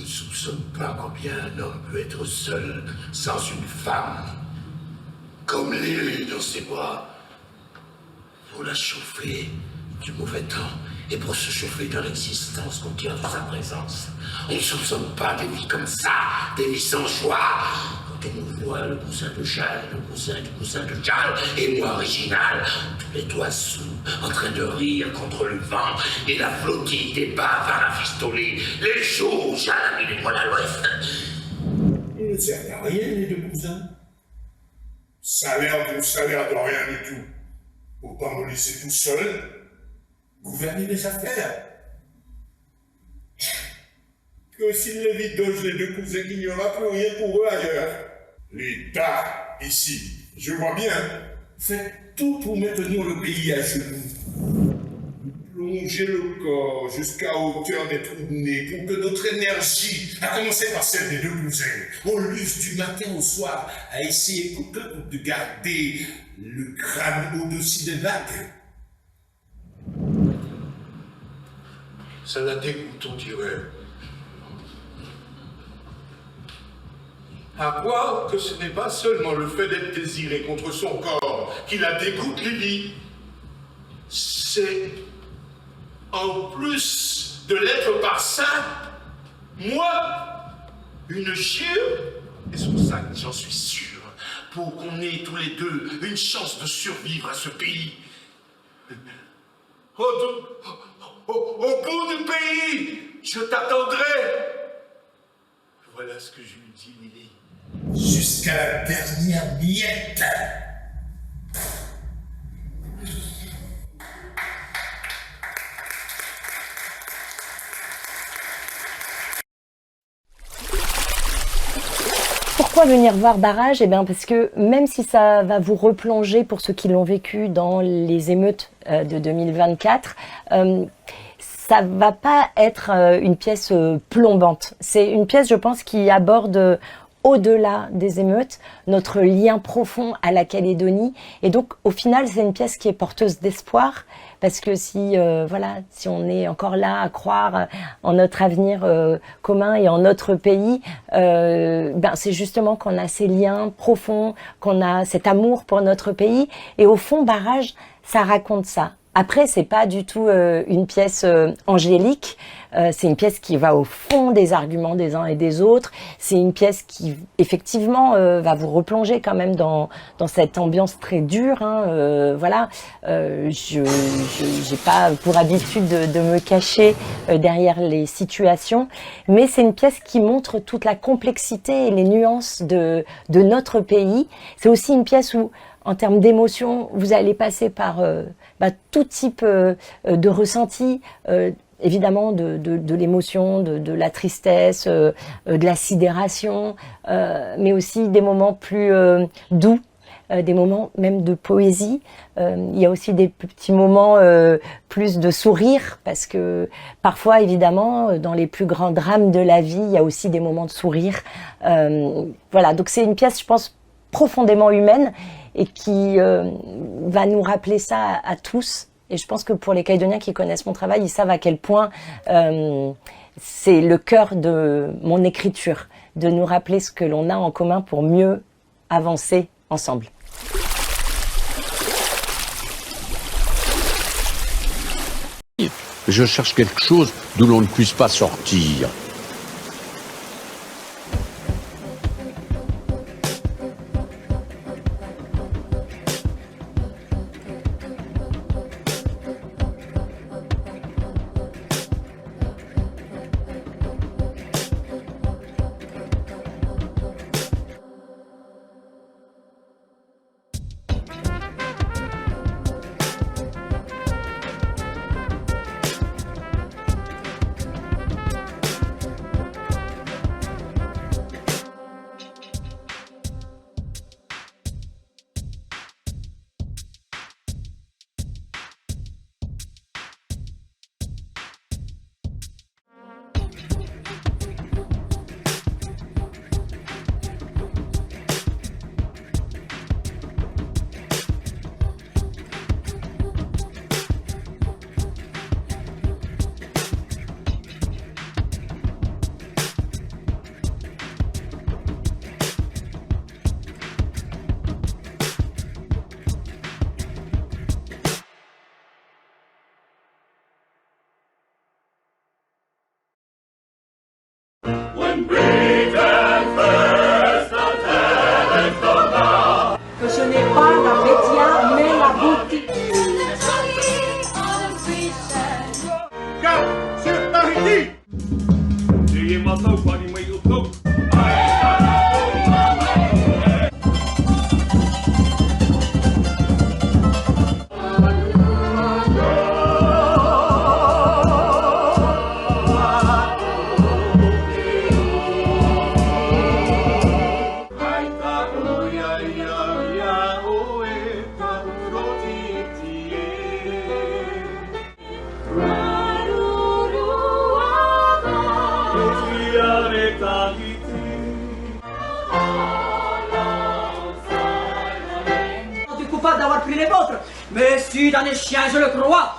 ne soupçonne pas combien un homme peut être seul sans une femme. Comme Lily dans ses bras. Pour la chauffer du mauvais temps et pour se chauffer de l'existence conquiert de sa présence. On ne soupçonne pas des vies comme ça, des vies sans choix. Quand on nous voit le cousin de Chal, le cousin du cousin de Chal, et moi original, tous les doigts sous, en train de rire contre le vent, et la flottille des bas vers la fistolée, les jours, Chal a mis les poils à l'ouest. Il ne sert à rien, les deux cousins. Ça a l'air de rien du tout. Autant me laisser tout seul, gouverner les affaires. Que s'il les vidoge les deux cousins, qu'il n'y aura plus rien pour eux ailleurs. L'État, ici, je vois bien, fait tout pour maintenir le pays à genoux. Plonger le corps jusqu'à hauteur des trous de nez pour que notre énergie, à commencer par celle des deux cousins, on l'use du matin au soir à essayer coûte que coûte de garder le crâne au-dessus des vagues. Ça la dégoûte, on dirait. À croire que ce n'est pas seulement le fait d'être désiré contre son corps qui la dégoûte, Lily. C'est, en plus de l'être par ça, moi, une chire. Et c'est pour ça que j'en suis sûr, pour qu'on ait tous les deux une chance de survivre à ce pays. Au bout du pays, je t'attendrai. Voilà ce que je lui dis, Lily. Jusqu'à la dernière miette. Pourquoi venir voir Barrage ? Eh bien parce que même si ça va vous replonger pour ceux qui l'ont vécu dans les émeutes de 2024, ça va pas être une pièce plombante. C'est une pièce, je pense, qui aborde au-delà des émeutes, notre lien profond à la Calédonie. Et donc, au final, c'est une pièce qui est porteuse d'espoir, parce que si on est encore là à croire en notre avenir commun et en notre pays, c'est justement qu'on a ces liens profonds, qu'on a cet amour pour notre pays. Et au fond, Barrage, ça raconte ça. Après, c'est pas du tout une pièce angélique. C'est une pièce qui va au fond des arguments des uns et des autres. C'est une pièce qui, effectivement, va vous replonger quand même dans cette ambiance très dure. J'ai pas pour habitude de me cacher derrière les situations, mais c'est une pièce qui montre toute la complexité et les nuances de notre pays. C'est aussi une pièce où, en termes d'émotions, vous allez passer par tout type de ressenti, évidemment de l'émotion, de la tristesse, de la sidération, mais aussi des moments plus doux, des moments même de poésie. Il y a aussi des petits moments plus de sourire, parce que parfois, évidemment, dans les plus grands drames de la vie, il y a aussi des moments de sourire. Donc c'est une pièce, je pense, profondément humaine, et qui va nous rappeler ça à tous. Et je pense que pour les Calédoniens qui connaissent mon travail, ils savent à quel point c'est le cœur de mon écriture, de nous rappeler ce que l'on a en commun pour mieux avancer ensemble. Je cherche quelque chose d'où l'on ne puisse pas sortir. pas d'avoir pris les vôtres. Mais si dans les chiens, je le crois.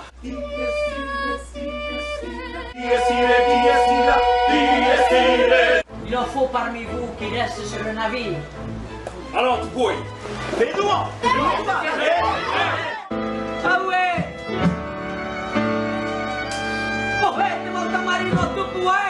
Il en faut parmi vous qui restent sur le navire. Alors, voi, fais-toi! Ah ouais! Poète, mon marino, tu puoi!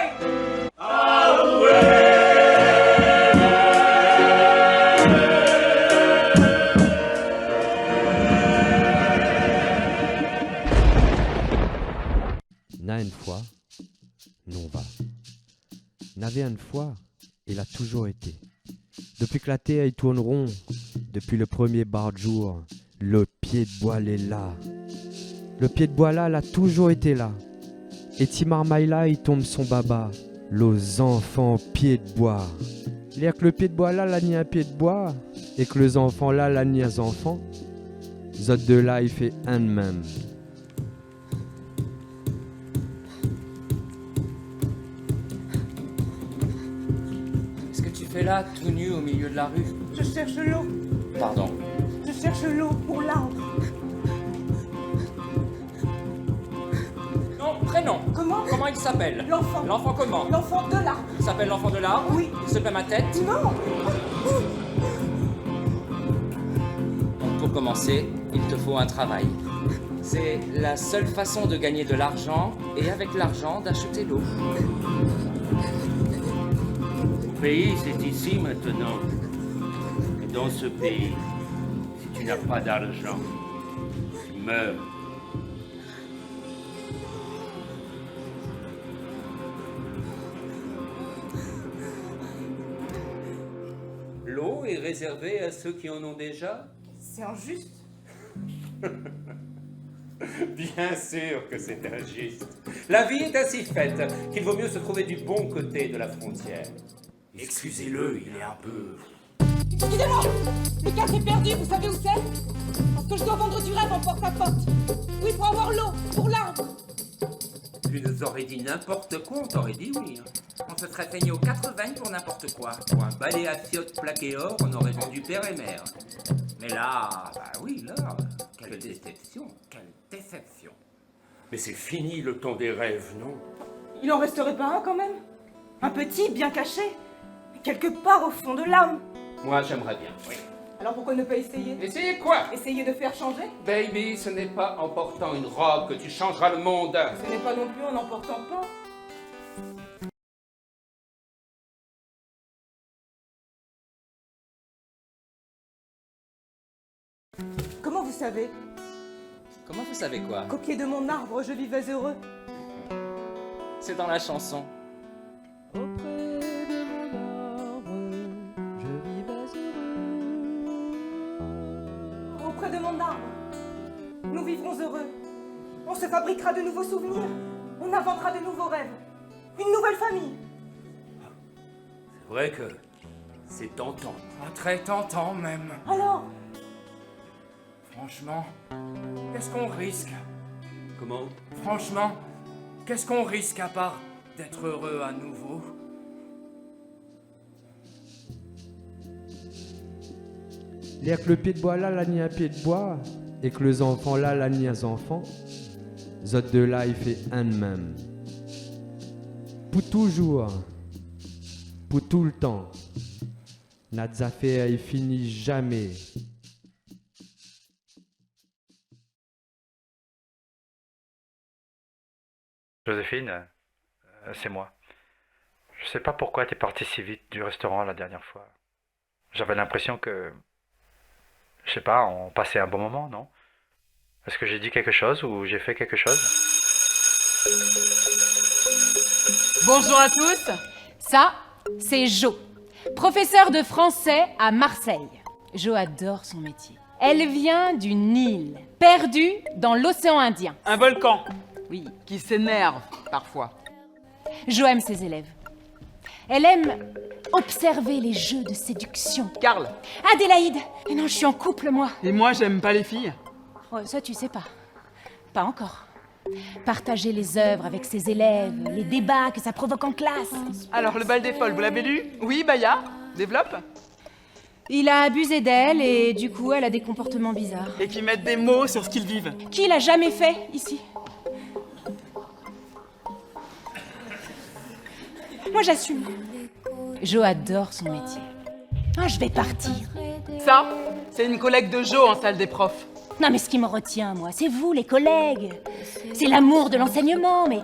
N'a une fois, non va. N'avait une fois, il a toujours été. Depuis que la terre y tourne rond, depuis le premier bar de jour, le pied de bois est là. Le pied de bois là, il a toujours été là. Et Timarmaï là, il tombe son baba, les enfants pied de bois. L'air que le pied de bois là, là ni un pied de bois, et que les enfants là, là ni un enfant. Zot de là, il fait un de même. Qu'est-ce que tu fais là, tout nu au milieu de la rue? Je cherche l'eau. Pardon. Je cherche l'eau pour l'arbre. Non, prénom. Comment il s'appelle? L'enfant. L'enfant comment? L'enfant de l'arbre. Il s'appelle l'enfant de l'arbre? Oui. Il se plaît ma tête? Non. Donc pour commencer, il te faut un travail. C'est la seule façon de gagner de l'argent et avec l'argent d'acheter l'eau. Le pays, c'est ici maintenant. Et dans ce pays, si tu n'as pas d'argent, tu meurs. L'eau est réservée à ceux qui en ont déjà? C'est injuste. Bien sûr que c'est injuste. La vie est ainsi faite qu'il vaut mieux se trouver du bon côté de la frontière. Excusez-le, il est un peu... Excusez-moi. Le cadre est perdu, vous savez où c'est? Parce que je dois vendre du rêve en porte-à-porte. Oui, pour avoir l'eau, pour l'arbre. Tu nous aurais dit n'importe quoi, on t'aurait dit oui. On se serait saigné aux 80 pour n'importe quoi. Pour un balai à fiottes plaqué or, on aurait vendu père et mère. Mais là, bah oui, là, quelle déception, quelle déception. Mais c'est fini le temps des rêves, non? Il en resterait pas un quand même? Un petit, bien caché, quelque part au fond de l'âme. Moi, j'aimerais bien, oui. Alors pourquoi ne pas essayer? Essayez quoi? Essayer de faire changer? Baby, ce n'est pas en portant une robe que tu changeras le monde. Ce n'est pas non plus en n'emportant pas. Comment vous savez? Comment vous savez quoi? Qu'au pied de mon arbre, je vivais heureux. C'est dans la chanson. Auprès de mon arbre, nous vivrons heureux. On se fabriquera de nouveaux souvenirs. On inventera de nouveaux rêves. Une nouvelle famille. C'est vrai que c'est tentant. Très tentant même. Alors, Franchement, qu'est-ce qu'on risque? Comment? Franchement, qu'est-ce qu'on risque à part d'être heureux à nouveau? L'air que le pied de bois là, là ni un pied de bois, et que les enfants là, là ni un enfant, zot de là, il fait un de même. Pour toujours, pour tout le temps, notre affaire, il finit jamais. Joséphine, c'est moi. Je sais pas pourquoi t'es partie si vite du restaurant la dernière fois. J'avais l'impression que... Je sais pas, on passait un bon moment, non? Est-ce que j'ai dit quelque chose ou j'ai fait quelque chose? Bonjour à tous, ça, c'est Jo, professeur de français à Marseille. Jo adore son métier. Elle vient du Nil, perdue dans l'océan Indien. Un volcan. Oui. Qui s'énerve parfois. Jo aime ses élèves. Elle aime observer les jeux de séduction. Karl. Adélaïde. Mais non, je suis en couple, moi. Et moi, j'aime pas les filles. Oh, ça, tu sais pas. Pas encore. Partager les œuvres avec ses élèves, les débats que ça provoque en classe. Alors, le bal des folles, vous l'avez lu? Oui, Baya. Développe. Il a abusé d'elle et du coup, elle a des comportements bizarres. Et qui mettent des mots sur ce qu'ils vivent. Qui l'a jamais fait ici? Moi, j'assume. Jo adore son métier. Ah, je vais partir. Ça, c'est une collègue de Jo en salle des profs. Non, mais ce qui me retient, moi, c'est vous, les collègues. C'est l'amour de l'enseignement, mais...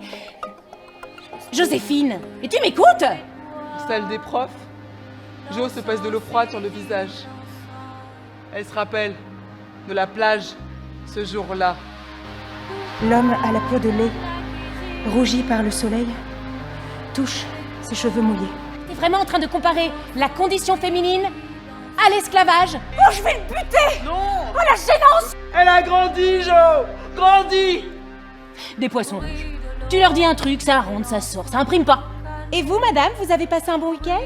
Joséphine, et tu m'écoutes? Salle des profs, Jo se passe de l'eau froide sur le visage. Elle se rappelle de la plage, ce jour-là. L'homme à la peau de lait, rougi par le soleil, touche ses cheveux mouillés. T'es vraiment en train de comparer la condition féminine à l'esclavage? Oh, je vais le buter! Non! Oh, la gênance! Elle a grandi, Jo! Grandi! Des poissons rouges. Tu leur dis un truc, ça ronde, ça sort, ça imprime pas. Et vous, madame, vous avez passé un bon week-end?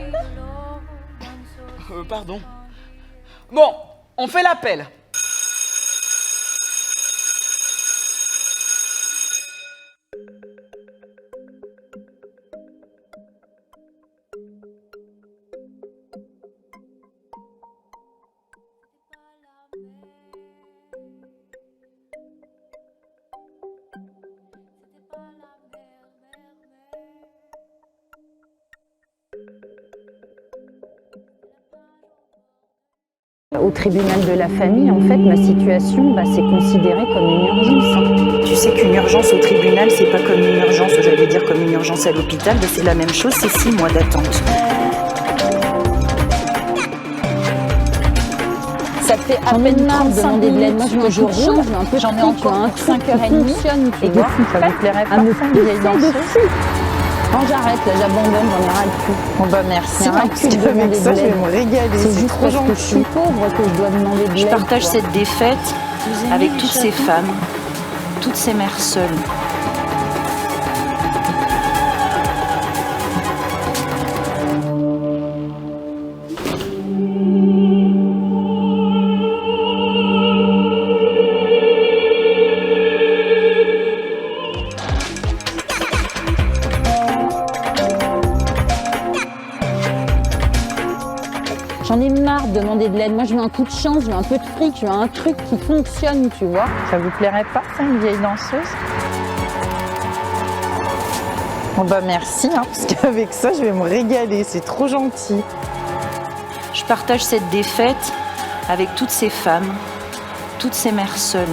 Pardon. Bon, on fait l'appel. Au tribunal de la famille, en fait, ma situation, c'est considéré comme une urgence. Tu sais qu'une urgence au tribunal, c'est pas comme une urgence, j'allais dire comme une urgence à l'hôpital, c'est la même chose, c'est 6 mois d'attente. Ça fait à peine marre de demander de l'aide. Moi, je roule, j'en ai encore un 5h30. Et vois, ça vous plairait pas, ça, une vieille danseuse? Quand j'arrête, là, j'abandonne, j'en ai ras le cul. Bon merci, parce de qu'avec ça, je vais me régaler. C'est juste parce que je suis pauvre que je dois demander de l'aide. Je partage quoi. cette défaite avec toutes ces femmes, toutes ces mères seules. J'en ai marre de demander de l'aide. Moi, je veux un coup de chance, je veux un peu de fric, je veux un truc qui fonctionne, tu vois. Ça vous plairait pas, ça, une vieille danseuse? Bon merci, parce qu'avec ça, je vais me régaler, c'est trop gentil. Je partage cette défaite avec toutes ces femmes, toutes ces mères seules.